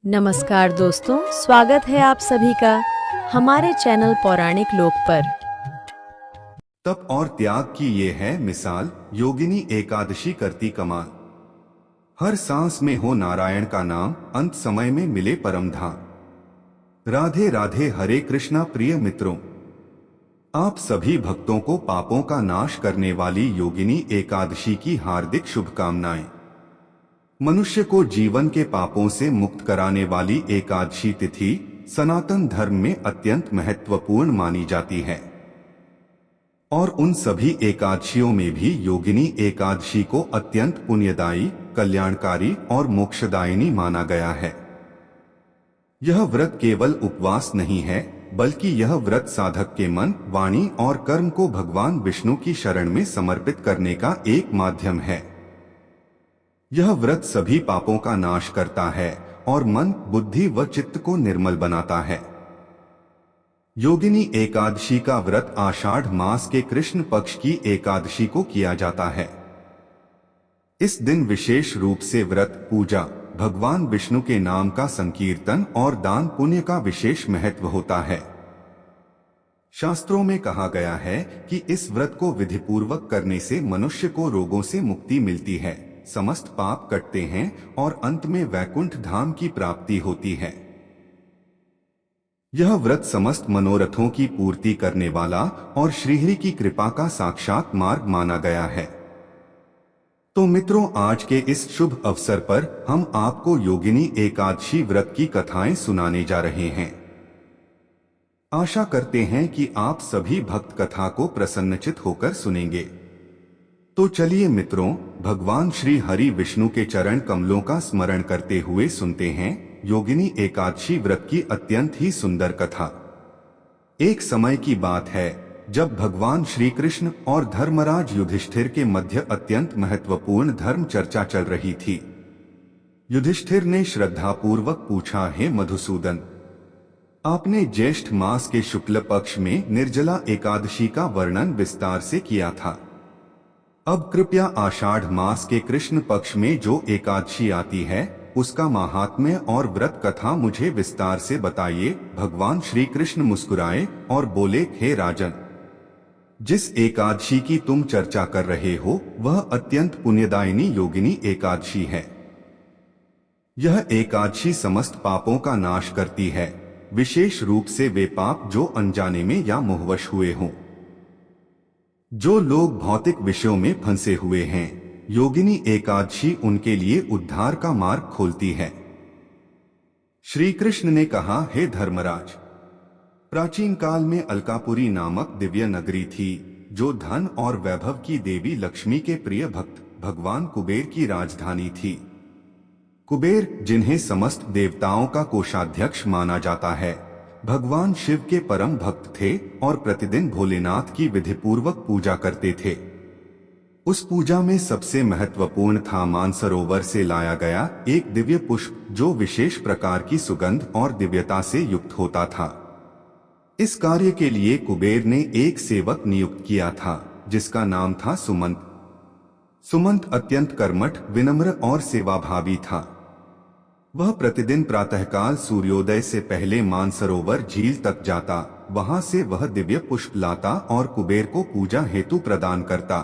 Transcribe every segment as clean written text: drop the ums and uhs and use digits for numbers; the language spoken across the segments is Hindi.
नमस्कार दोस्तों, स्वागत है आप सभी का हमारे चैनल पौराणिक लोक पर। तप और त्याग की ये है मिसाल, योगिनी एकादशी करती कमाल। हर सांस में हो नारायण का नाम, अंत समय में मिले परम धाम। राधे राधे हरे कृष्णा प्रिय मित्रों, आप सभी भक्तों को पापों का नाश करने वाली योगिनी एकादशी की हार्दिक शुभकामनाएं। मनुष्य को जीवन के पापों से मुक्त कराने वाली एकादशी तिथि सनातन धर्म में अत्यंत महत्वपूर्ण मानी जाती है और उन सभी एकादशियों में भी योगिनी एकादशी को अत्यंत पुण्यदायी, कल्याणकारी और मोक्षदायिनी माना गया है। यह व्रत केवल उपवास नहीं है, बल्कि यह व्रत साधक के मन, वाणी और कर्म को भगवान विष्णु की शरण में समर्पित करने का एक माध्यम है। यह व्रत सभी पापों का नाश करता है और मन, बुद्धि व चित्त को निर्मल बनाता है। योगिनी एकादशी का व्रत आषाढ़ मास के कृष्ण पक्ष की एकादशी को किया जाता है। इस दिन विशेष रूप से व्रत, पूजा, भगवान विष्णु के नाम का संकीर्तन और दान पुण्य का विशेष महत्व होता है। शास्त्रों में कहा गया है कि इस व्रत को विधिपूर्वक करने से मनुष्य को रोगों से मुक्ति मिलती है, समस्त पाप कटते हैं और अंत में वैकुंठ धाम की प्राप्ति होती है। यह व्रत समस्त मनोरथों की पूर्ति करने वाला और श्रीहरि की कृपा का साक्षात मार्ग माना गया है। तो मित्रों, आज के इस शुभ अवसर पर हम आपको योगिनी एकादशी व्रत की कथाएं सुनाने जा रहे हैं। आशा करते हैं कि आप सभी भक्त कथा को प्रसन्नचित होकर सुनेंगे। तो चलिए मित्रों, भगवान श्री हरि विष्णु के चरण कमलों का स्मरण करते हुए सुनते हैं योगिनी एकादशी व्रत की अत्यंत ही सुंदर कथा। एक समय की बात है जब भगवान श्री कृष्ण और धर्मराज युधिष्ठिर के मध्य अत्यंत महत्वपूर्ण धर्म चर्चा चल रही थी। युधिष्ठिर ने श्रद्धापूर्वक पूछा, हे मधुसूदन, आपने ज्येष्ठ मास के शुक्ल पक्ष में निर्जला एकादशी का वर्णन विस्तार से किया था। अब कृपया आषाढ़ मास के कृष्ण पक्ष में जो एकादशी आती है उसका महात्म्य और व्रत कथा मुझे विस्तार से बताइए। भगवान श्री कृष्ण मुस्कुराए और बोले, हे राजन, जिस एकादशी की तुम चर्चा कर रहे हो वह अत्यंत पुण्यदायिनी योगिनी एकादशी है। यह एकादशी समस्त पापों का नाश करती है, विशेष रूप से वे पाप जो अनजाने में या मोहवश हुए हों। जो लोग भौतिक विषयों में फंसे हुए हैं, योगिनी एकादशी उनके लिए उद्धार का मार्ग खोलती है। श्री कृष्ण ने कहा, हे धर्मराज, प्राचीन काल में अलकापुरी नामक दिव्य नगरी थी जो धन और वैभव की देवी लक्ष्मी के प्रिय भक्त भगवान कुबेर की राजधानी थी। कुबेर, जिन्हें समस्त देवताओं का कोषाध्यक्ष माना जाता है, भगवान शिव के परम भक्त थे और प्रतिदिन भोलेनाथ की विधिपूर्वक पूजा करते थे। उस पूजा में सबसे महत्वपूर्ण था मानसरोवर से लाया गया एक दिव्य पुष्प जो विशेष प्रकार की सुगंध और दिव्यता से युक्त होता था। इस कार्य के लिए कुबेर ने एक सेवक नियुक्त किया था जिसका नाम था सुमंत। सुमंत अत्यंत कर्मठ, विनम्र और सेवाभावी था। वह प्रतिदिन प्रातःकाल सूर्योदय से पहले मानसरोवर झील तक जाता, वहां से वह दिव्य पुष्प लाता और कुबेर को पूजा हेतु प्रदान करता।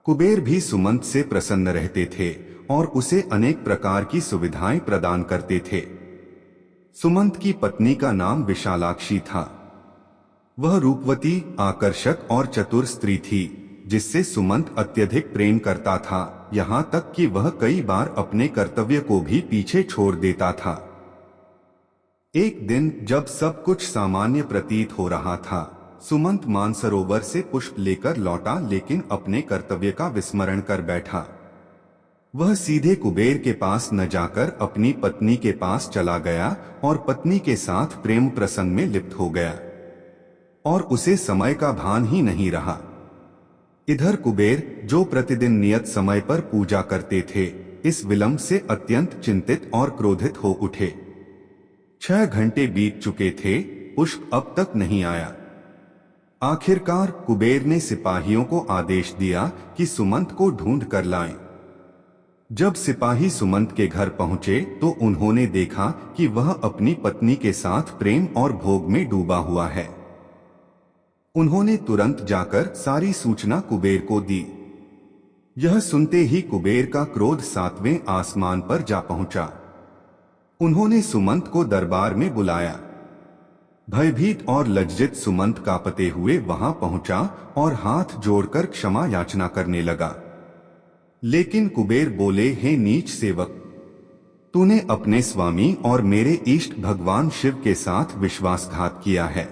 कुबेर भी सुमंत से प्रसन्न रहते थे और उसे अनेक प्रकार की सुविधाएं प्रदान करते थे। सुमंत की पत्नी का नाम विशालाक्षी था। वह रूपवती, आकर्षक और चतुर स्त्री थी जिससे सुमंत अत्यधिक प्रेम करता था, यहाँ तक कि वह कई बार अपने कर्तव्य को भी पीछे छोड़ देता था। एक दिन जब सब कुछ सामान्य प्रतीत हो रहा था, सुमंत मानसरोवर से पुष्प लेकर लौटा, लेकिन अपने कर्तव्य का विस्मरण कर बैठा। वह सीधे कुबेर के पास न जाकर अपनी पत्नी के पास चला गया और पत्नी के साथ प्रेम प्रसंग में लिप्त हो गया और उसे समय का भान ही नहीं रहा। इधर कुबेर, जो प्रतिदिन नियत समय पर पूजा करते थे, इस विलंब से अत्यंत चिंतित और क्रोधित हो उठे। 6 घंटे बीत चुके थे, पुष्प अब तक नहीं आया। आखिरकार कुबेर ने सिपाहियों को आदेश दिया कि सुमंत को ढूंढ कर लाएं। जब सिपाही सुमंत के घर पहुंचे तो उन्होंने देखा कि वह अपनी पत्नी के साथ प्रेम और भोग में डूबा हुआ है। उन्होंने तुरंत जाकर सारी सूचना कुबेर को दी। यह सुनते ही कुबेर का क्रोध 7वें आसमान पर जा पहुंचा। उन्होंने सुमंत को दरबार में बुलाया। भयभीत और लज्जित सुमंत कांपते हुए वहां पहुंचा और हाथ जोड़कर क्षमा याचना करने लगा। लेकिन कुबेर बोले, हे नीच सेवक, तूने अपने स्वामी और मेरे इष्ट भगवान शिव के साथ विश्वासघात किया है।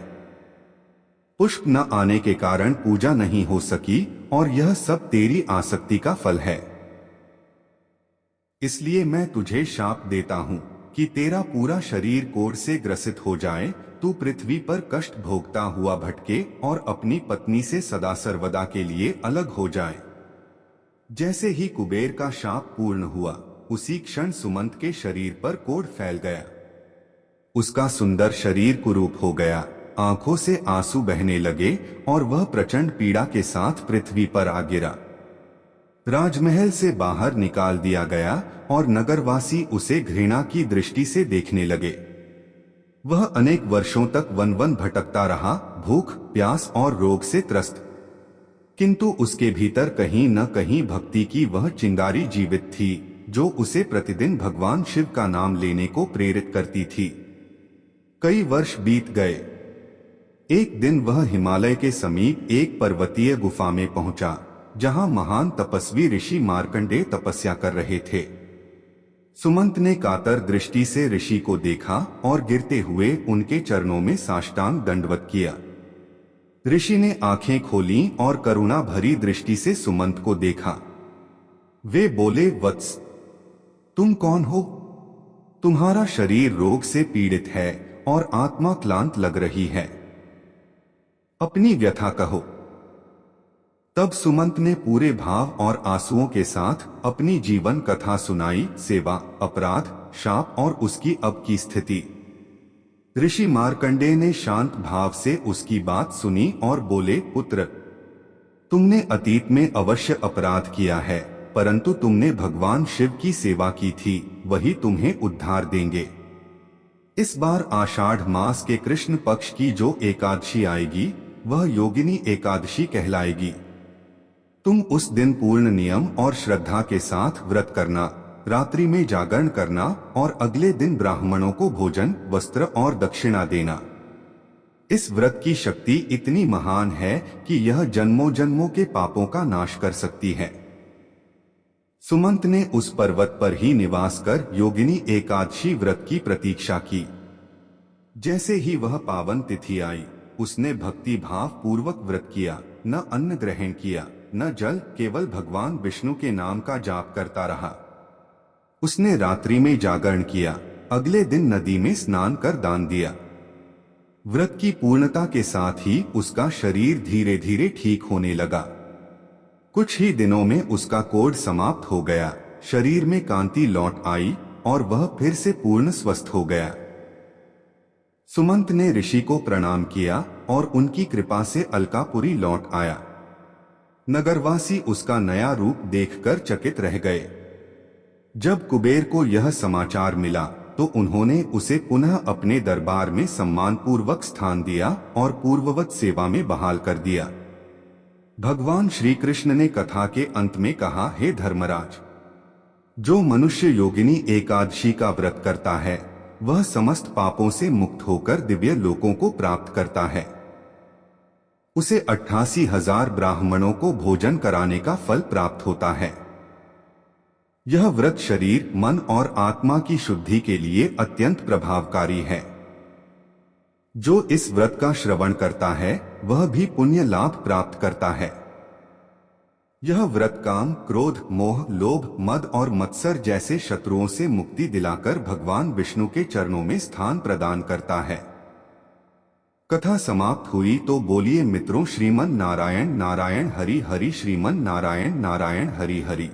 पुष्प न आने के कारण पूजा नहीं हो सकी और यह सब तेरी आसक्ति का फल है। इसलिए मैं तुझे शाप देता हूं कि तेरा पूरा शरीर कोढ़ से ग्रसित हो जाए, तू पृथ्वी पर कष्ट भोगता हुआ भटके और अपनी पत्नी से सदा सर्वदा के लिए अलग हो जाए। जैसे ही कुबेर का शाप पूर्ण हुआ, उसी क्षण सुमंत के शरीर पर कोढ़ फैल गया। उसका सुंदर शरीर कुरूप हो गया, आंखों से आंसू बहने लगे और वह प्रचंड पीड़ा के साथ पृथ्वी पर आ गिरा। राजमहल से बाहर निकाल दिया गया और नगरवासी उसे घृणा की दृष्टि से देखने लगे। वह अनेक वर्षों तक वन वन भटकता रहा, भूख, प्यास और रोग से त्रस्त। किंतु उसके भीतर कहीं न कहीं भक्ति की वह चिंगारी जीवित थी, जो उसे प्रतिदिन भगवान शिव का नाम लेने को प्रेरित करती थी। कई वर्ष बीत गए। एक दिन वह हिमालय के समीप एक पर्वतीय गुफा में पहुंचा, जहां महान तपस्वी ऋषि मार्कंडेय तपस्या कर रहे थे। सुमंत ने कातर दृष्टि से ऋषि को देखा और गिरते हुए उनके चरणों में साष्टांग दंडवत किया। ऋषि ने आंखें खोली और करुणा भरी दृष्टि से सुमंत को देखा। वे बोले, वत्स, तुम कौन हो? तुम्हारा शरीर रोग से पीड़ित है और आत्मा क्लांत लग रही है। अपनी व्यथा कहो। तब सुमंत ने पूरे भाव और आंसुओं के साथ अपनी जीवन कथा सुनाई, सेवा, अपराध, शाप और उसकी अब की स्थिति। ऋषि मार्कंडेय ने शांत भाव से उसकी बात सुनी और बोले, पुत्र, तुमने अतीत में अवश्य अपराध किया है, परंतु तुमने भगवान शिव की सेवा की थी, वही तुम्हें उद्धार देंगे। इस बार आषाढ़ मास के कृष्ण पक्ष की जो एकादशी आएगी, वह योगिनी एकादशी कहलाएगी। तुम उस दिन पूर्ण नियम और श्रद्धा के साथ व्रत करना, रात्रि में जागरण करना और अगले दिन ब्राह्मणों को भोजन, वस्त्र और दक्षिणा देना। इस व्रत की शक्ति इतनी महान है कि यह जन्मों जन्मों के पापों का नाश कर सकती है। सुमंत ने उस पर्वत पर ही निवास कर योगिनी एकादशी व्रत की प्रतीक्षा की। जैसे ही वह पावन तिथि आई, उसने भक्ति भाव पूर्वक व्रत किया, न अन्न ग्रहण किया, न जल, केवल भगवान विष्णु के नाम का जाप करता रहा। उसने रात्रि में जागरण किया, अगले दिन नदी में स्नान कर दान दिया। व्रत की पूर्णता के साथ ही उसका शरीर धीरे धीरे ठीक होने लगा। कुछ ही दिनों में उसका कोढ़ समाप्त हो गया, शरीर में कांति लौट आई और वह फिर से पूर्ण स्वस्थ हो गया। सुमंत ने ऋषि को प्रणाम किया और उनकी कृपा से अलकापुरी लौट आया। नगरवासी उसका नया रूप देखकर चकित रह गए। जब कुबेर को यह समाचार मिला तो उन्होंने उसे पुनः अपने दरबार में सम्मानपूर्वक स्थान दिया और पूर्ववत सेवा में बहाल कर दिया। भगवान श्री कृष्ण ने कथा के अंत में कहा, हे धर्मराज, जो मनुष्य योगिनी एकादशी का व्रत करता है, वह समस्त पापों से मुक्त होकर दिव्य लोकों को प्राप्त करता है। उसे 88,000 ब्राह्मणों को भोजन कराने का फल प्राप्त होता है। यह व्रत शरीर, मन और आत्मा की शुद्धि के लिए अत्यंत प्रभावकारी है। जो इस व्रत का श्रवण करता है, वह भी पुण्य लाभ प्राप्त करता है। यह व्रत काम, क्रोध, मोह, लोभ, मद और मत्सर जैसे शत्रुओं से मुक्ति दिलाकर भगवान विष्णु के चरणों में स्थान प्रदान करता है। कथा समाप्त हुई तो बोलिए मित्रों, श्रीमन नारायण नारायण हरि हरि, श्रीमन नारायण नारायण हरि हरि।